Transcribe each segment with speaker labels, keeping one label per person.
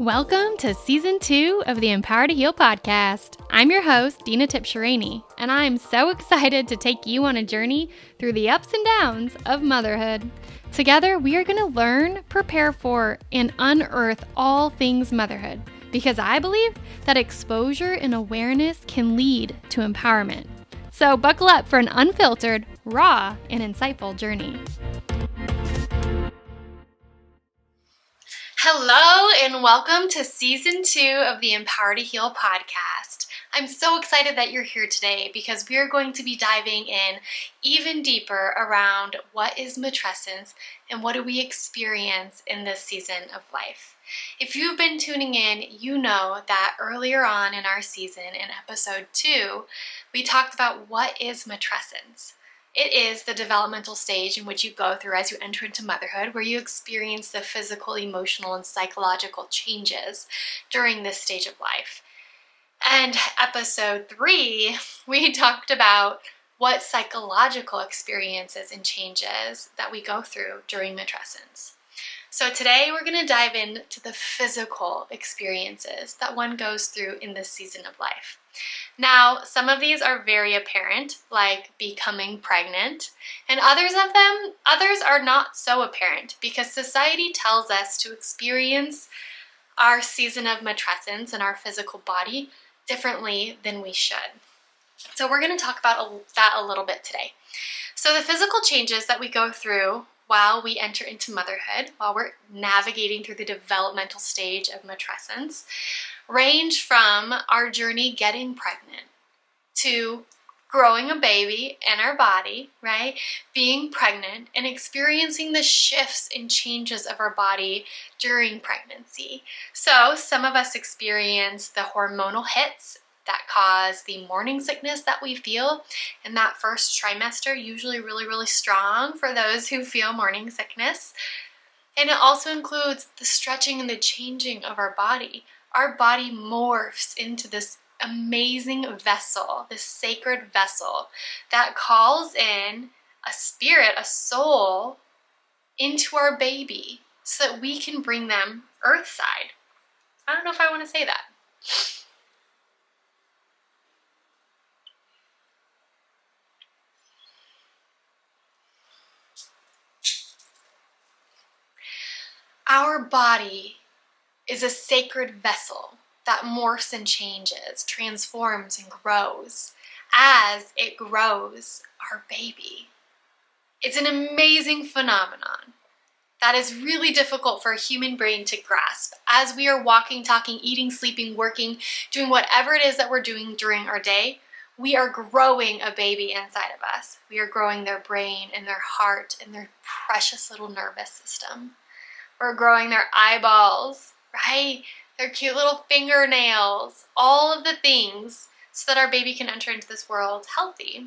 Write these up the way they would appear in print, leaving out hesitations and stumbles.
Speaker 1: Welcome to Season 2 of the Empower to Heal podcast. I'm your host, Dina Tipsherini, and I'm so excited to take you on a journey through the ups and downs of motherhood. Together, we are going to learn, prepare for, and unearth all things motherhood, because I believe that exposure and awareness can lead to empowerment. So buckle up for an unfiltered, raw, and insightful journey. Hello and welcome to Season 2 of the Empower to Heal podcast. I'm so excited that you're here today because we are going to be diving in even deeper around what is matrescence and what do we experience in this season of life. If you've been tuning in, you know that earlier on in our season, in episode 2, we talked about what is matrescence. It is the developmental stage in which you go through as you enter into motherhood, where you experience the physical, emotional, and psychological changes during this stage of life. And episode 3, we talked about what psychological experiences and changes that we go through during matrescence. So today we're going to dive into the physical experiences that one goes through in this season of life. Now, some of these are very apparent, like becoming pregnant, and others are not so apparent because society tells us to experience our season of matrescence and our physical body differently than we should. So we're going to talk about that a little bit today. So the physical changes that we go through while we enter into motherhood, while we're navigating through the developmental stage of matrescence, range from our journey getting pregnant to growing a baby in our body, right? Being pregnant and experiencing the shifts and changes of our body during pregnancy. So some of us experience the hormonal hits that cause the morning sickness that we feel in that first trimester, usually really, really strong for those who feel morning sickness. And it also includes the stretching and the changing of our body. Our body morphs into this amazing vessel, this sacred vessel that calls in a spirit, a soul, into our baby so that we can bring them earthside. I don't know if I want to say that. Our body is a sacred vessel that morphs and changes, transforms and grows. As it grows, our baby. It's an amazing phenomenon that is really difficult for a human brain to grasp. As we are walking, talking, eating, sleeping, working, doing whatever it is that we're doing during our day, we are growing a baby inside of us. We are growing their brain and their heart and their precious little nervous system. We're growing their eyeballs, right? Their cute little fingernails, all of the things so that our baby can enter into this world healthy.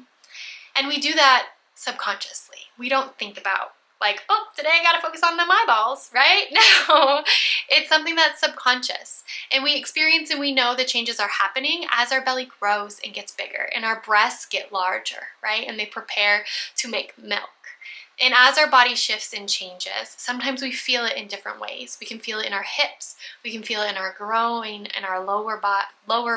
Speaker 1: And we do that subconsciously. We don't think about like, oh, today I gotta focus on them eyeballs, right? No, it's something that's subconscious. And we experience and we know the changes are happening as our belly grows and gets bigger and our breasts get larger, right? And they prepare to make milk. And as our body shifts and changes, sometimes we feel it in different ways. We can feel it in our hips, we can feel it in our groin and our lower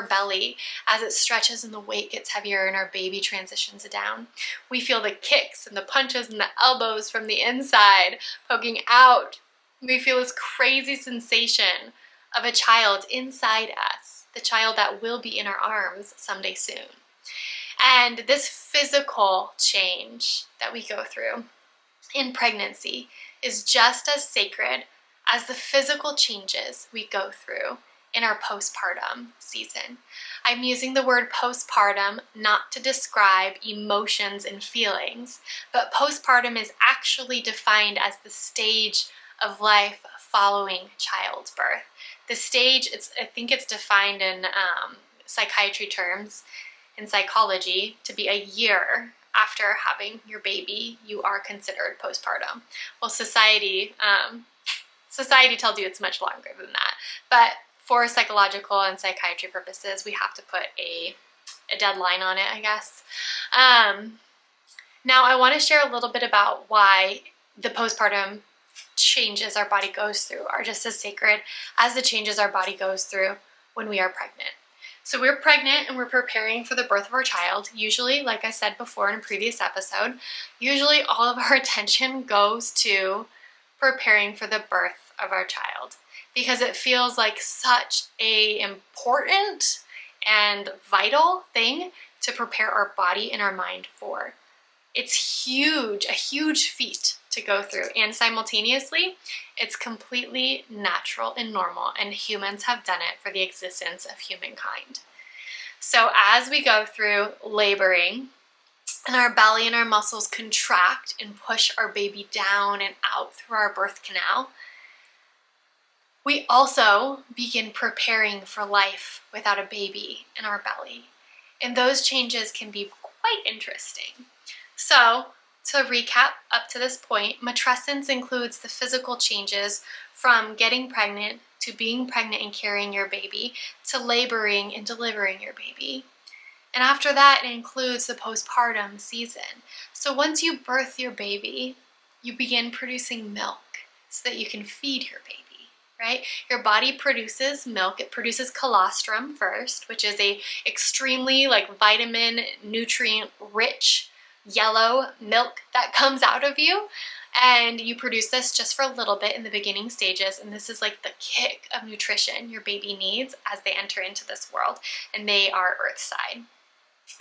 Speaker 1: belly as it stretches and the weight gets heavier and our baby transitions down. We feel the kicks and the punches and the elbows from the inside poking out. We feel this crazy sensation of a child inside us, the child that will be in our arms someday soon. And this physical change that we go through in pregnancy is just as sacred as the physical changes we go through in our postpartum season. I'm using the word postpartum not to describe emotions and feelings, but postpartum is actually defined as the stage of life following childbirth. The stage, I think it's defined in psychiatry terms, in psychology, to be a year after having your baby, you are considered postpartum. Well, society tells you it's much longer than that. But for psychological and psychiatry purposes, we have to put a deadline on it, I guess. Now, I want to share a little bit about why the postpartum changes our body goes through are just as sacred as the changes our body goes through when we are pregnant. So we're pregnant and we're preparing for the birth of our child. Usually, like I said before in a previous episode, usually all of our attention goes to preparing for the birth of our child because it feels like such a important and vital thing to prepare our body and our mind for. It's huge, a huge feat to go through, and simultaneously, it's completely natural and normal, and humans have done it for the existence of humankind. So as we go through laboring, and our belly and our muscles contract and push our baby down and out through our birth canal, we also begin preparing for life without a baby in our belly. And those changes can be quite interesting. So, to recap up to this point, matrescence includes the physical changes from getting pregnant to being pregnant and carrying your baby to laboring and delivering your baby. And after that, it includes the postpartum season. So once you birth your baby, you begin producing milk so that you can feed your baby, right? Your body produces milk. It produces colostrum first, which is a extremely vitamin, nutrient rich yellow milk that comes out of you, and you produce this just for a little bit in the beginning stages, and this is like the kick of nutrition your baby needs as they enter into this world, and they are earthside.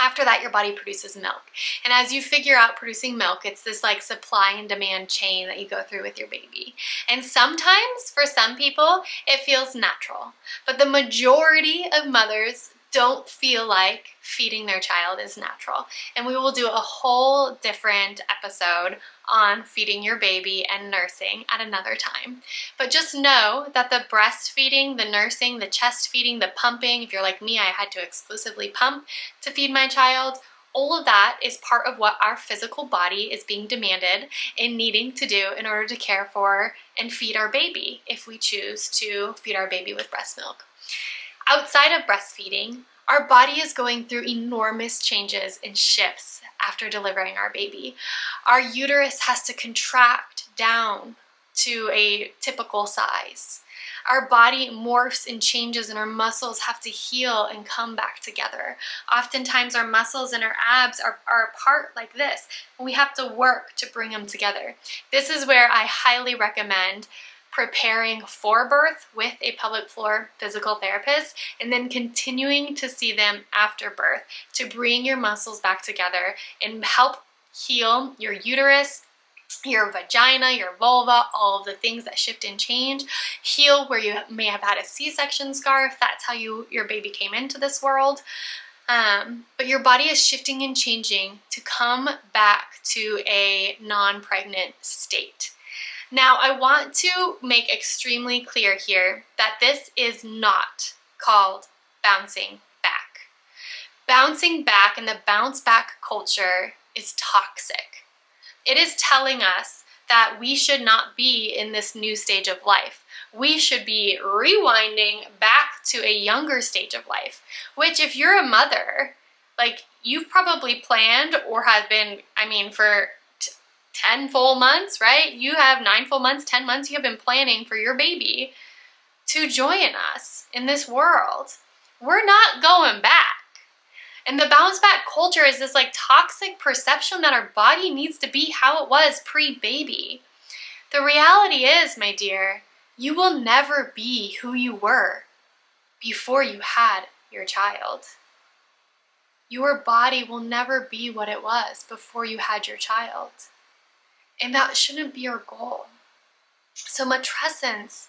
Speaker 1: After that, your body produces milk, and as you figure out producing milk, it's this supply and demand chain that you go through with your baby. And sometimes for some people it feels natural, but the majority of mothers don't feel like feeding their child is natural. And we will do a whole different episode on feeding your baby and nursing at another time. But just know that the breastfeeding, the nursing, the chest feeding, the pumping, if you're like me, I had to exclusively pump to feed my child, all of that is part of what our physical body is being demanded and needing to do in order to care for and feed our baby if we choose to feed our baby with breast milk. Outside of breastfeeding, our body is going through enormous changes and shifts after delivering our baby. Our uterus has to contract down to a typical size. Our body morphs and changes, and our muscles have to heal and come back together. Oftentimes our muscles and our abs are apart like this, and we have to work to bring them together. This is where I highly recommend preparing for birth with a pelvic floor physical therapist, and then continuing to see them after birth to bring your muscles back together and help heal your uterus, your vagina, your vulva, all of the things that shift and change. Heal where you may have had a C-section scar if that's how your baby came into this world. But your body is shifting and changing to come back to a non-pregnant state. Now, I want to make extremely clear here that this is not called bouncing back. Bouncing back and the bounce back culture is toxic. It is telling us that we should not be in this new stage of life. We should be rewinding back to a younger stage of life, which if you're a mother, you've probably planned or have been, for 10 full months, right? You have 9 full months, 10 months, you have been planning for your baby to join us in this world. We're not going back. And the bounce back culture is this toxic perception that our body needs to be how it was pre-baby. The reality is, my dear, you will never be who you were before you had your child. Your body will never be what it was before you had your child. And that shouldn't be our goal. So matrescence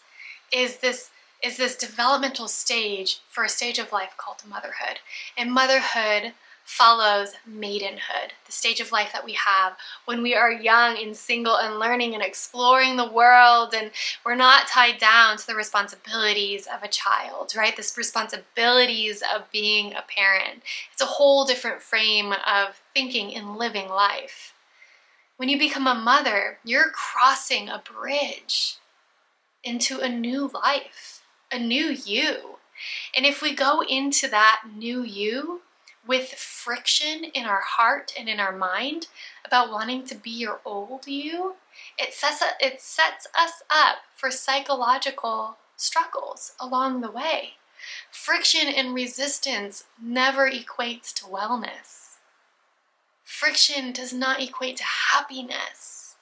Speaker 1: is this developmental stage for a stage of life called motherhood. And motherhood follows maidenhood, the stage of life that we have when we are young and single and learning and exploring the world, and we're not tied down to the responsibilities of a child, right? The responsibilities of being a parent. It's a whole different frame of thinking and living life. When you become a mother, you're crossing a bridge into a new life, a new you. And if we go into that new you with friction in our heart and in our mind about wanting to be your old you, it sets us up for psychological struggles along the way. Friction and resistance never equates to wellness. Friction does not equate to happiness.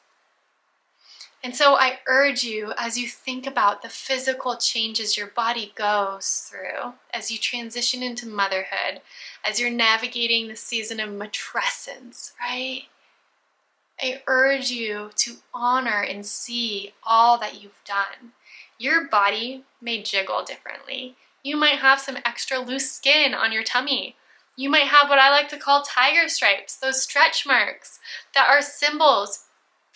Speaker 1: And so I urge you, as you think about the physical changes your body goes through as you transition into motherhood, as you're navigating the season of matrescence, right? I urge you to honor and see all that you've done. Your body may jiggle differently. You might have some extra loose skin on your tummy. You might have what I like to call tiger stripes, those stretch marks that are symbols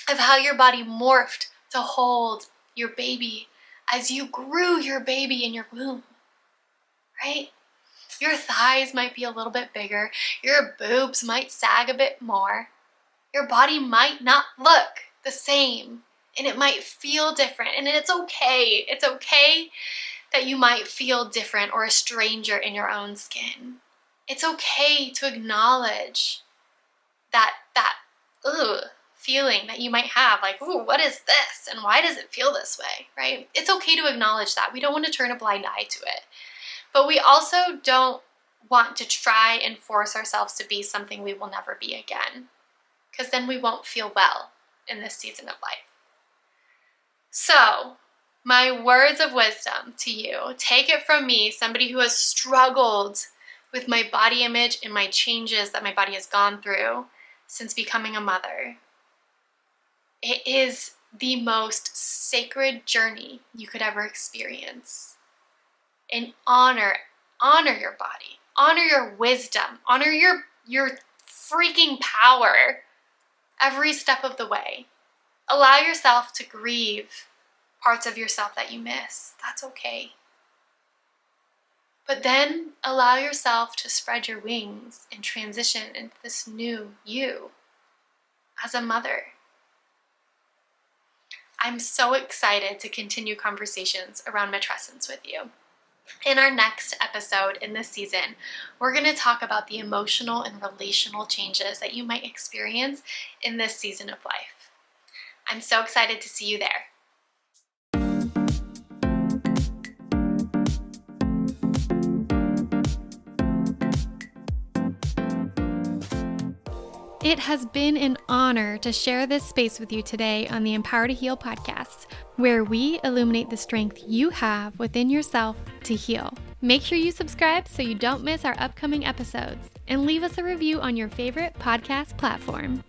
Speaker 1: of how your body morphed to hold your baby as you grew your baby in your womb, right? Your thighs might be a little bit bigger. Your boobs might sag a bit more. Your body might not look the same, and it might feel different, and it's okay. It's okay that you might feel different or a stranger in your own skin. It's okay to acknowledge that feeling that you might have, like, ooh, what is this? And why does it feel this way, right? It's okay to acknowledge that. We don't want to turn a blind eye to it. But we also don't want to try and force ourselves to be something we will never be again, because then we won't feel well in this season of life. So, my words of wisdom to you, take it from me, somebody who has struggled with my body image and my changes that my body has gone through since becoming a mother. It is the most sacred journey you could ever experience. And honor your body, honor your wisdom, honor your freaking power every step of the way. Allow yourself to grieve parts of yourself that you miss. That's okay. But then allow yourself to spread your wings and transition into this new you as a mother. I'm so excited to continue conversations around matrescence with you. In our next episode in this season, we're going to talk about the emotional and relational changes that you might experience in this season of life. I'm so excited to see you there. It has been an honor to share this space with you today on the Empower to Heal podcast, where we illuminate the strength you have within yourself to heal. Make sure you subscribe so you don't miss our upcoming episodes, and leave us a review on your favorite podcast platform.